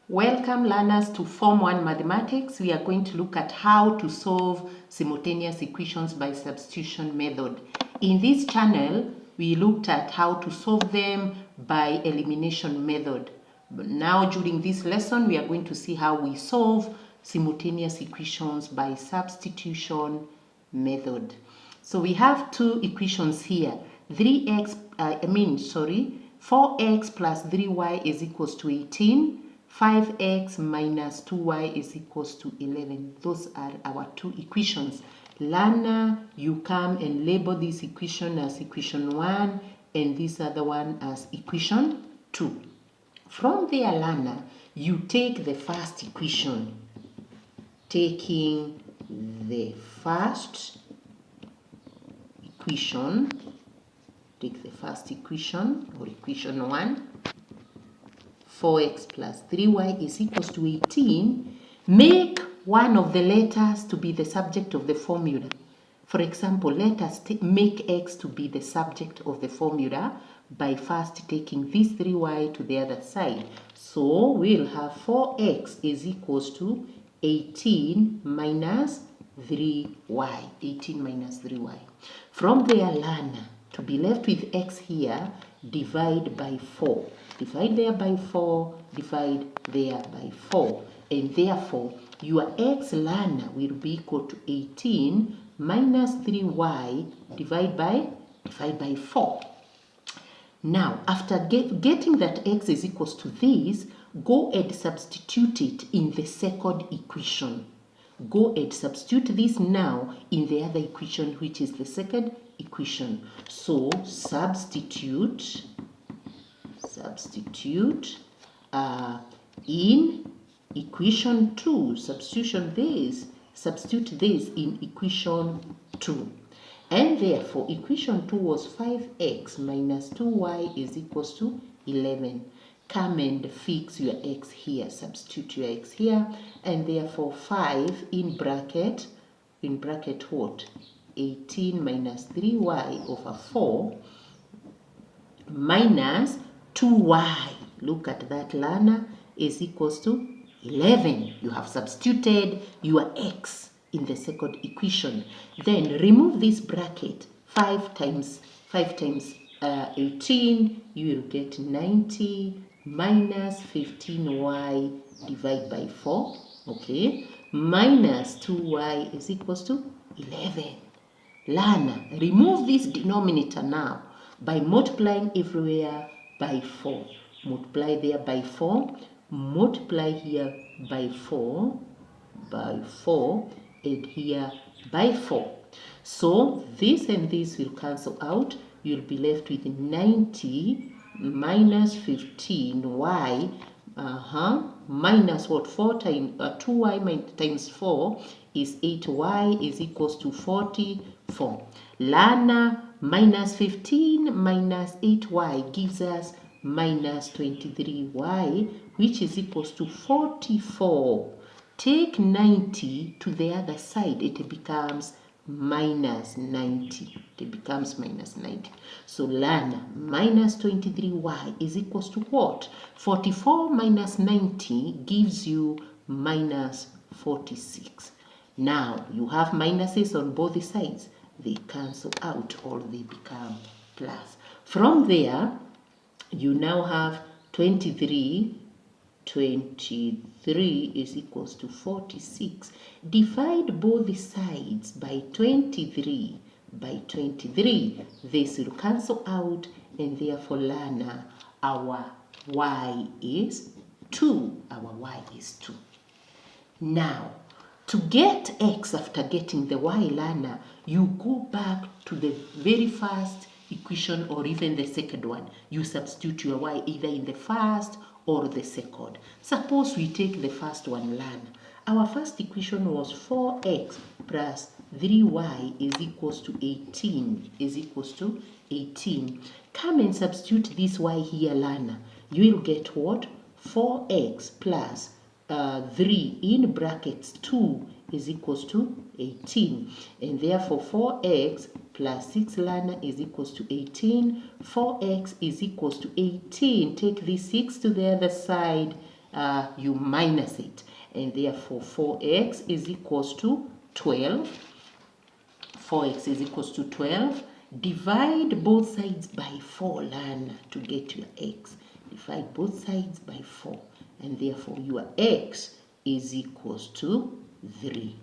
Welcome learners to Form 1 Mathematics. We are going to look at how to solve simultaneous equations by substitution method. In this channel, we looked at how to solve them by elimination method. But now during this lesson, we are going to see how we solve simultaneous equations by substitution method. So we have two equations here. 4x plus 3y is equals to 18. 5x minus 2y is equals to 11. Those are our two equations. Learner, you come and label this equation as equation 1 and this other one as equation 2. From there, learner, you take the first equation. Taking the first equation, take the first equation or equation 1. 4x plus 3y is equals to 18. Make one of the letters to be the subject of the formula. For example, let us make x to be the subject of the formula by first taking this 3y to the other side. So we'll have 4x is equals to 18 minus 3y. 18 minus 3y. From there, learner, to be left with x here, divide by 4. Divide there by 4, divide there by 4. And therefore, your x, learner, will be equal to 18 minus 3y divided by 4. Now, after getting that x is equals to this, go and substitute it in the second equation. Go and substitute this now in the other equation, which is the second equation. So, substitute in equation 2. Substitute this in equation 2. And therefore, equation 2 was 5x minus 2y is equals to 11. Come and fix your x here. Substitute your x here. And therefore, 5 in bracket what? 18 minus 3y over 4 minus 2y, look at that, learner, is equals to 11. You have substituted your x in the second equation. Then remove this bracket. 5 times 18, you will get 90 minus 15y divided by 4. Okay, minus 2y is equals to 11. Learner, remove this denominator now by multiplying everywhere by 4. Multiply there by 4. Multiply here by 4. And here by 4. So this and this will cancel out. You'll be left with 90 minus 15y. Minus what? 4 times 2y times 4 is 8y is equals to 44. Learner, minus 15 minus 8y gives us minus 23y, which is equals to 44. Take 90 to the other side, it becomes minus 90. It becomes minus 90. So learner, minus 23y is equals to what? 44 minus 90 gives you minus 46. Now, you have minuses on both sides. They cancel out or they become plus. From there, you now have 23 is equals to 46. Divide both sides by 23. This will cancel out, and therefore, learner, our y is 2. Our y is 2. Now, to get x after getting the y, learner, you go back to the very first equation or even the second one. You substitute your y either in the first or the second. Suppose we take the first one, learner. Our first equation was 4x plus 3y is equals to 18. Come and substitute this y here, learner. You will get what? 4x plus 3 in brackets 2 is equals to 18. And therefore 4x plus 6, learner, is equals to 18. 4x is equals to 18. Take this 6 to the other side you minus it, and therefore 4x is equals to 12. 4x is equals to 12. Divide both sides by 4, learn to get your x. Divide both sides by 4, and therefore your x is equals to 3.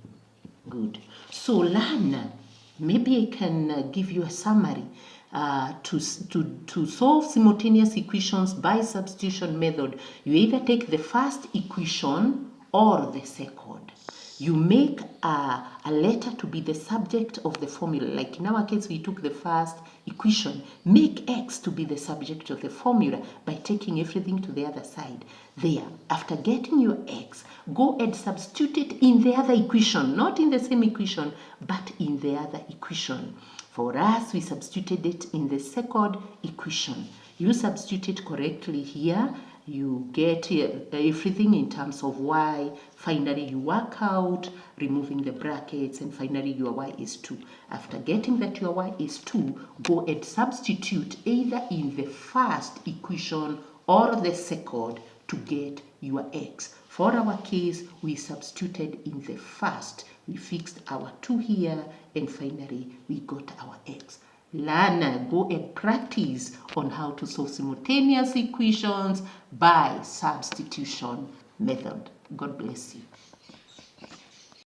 Good. So learn, maybe I can give you a summary. To solve simultaneous equations by substitution method, you either take the first equation or the second. You make a letter to be the subject of the formula. Like in our case, we took the first equation. Make x to be the subject of the formula by taking everything to the other side. There, after getting your x, go and substitute it in the other equation. Not in the same equation, but in the other equation. For us, we substituted it in the second equation. You substitute it correctly here. You get everything in terms of y. Finally, you work out, removing the brackets, and finally your y is 2. After getting that your y is 2, go and substitute either in the first equation or the second to get your x. For our case, we substituted in the first. We fixed our 2 here, and finally we got our x. Learner, go and practice on how to solve simultaneous equations by substitution method. God bless you.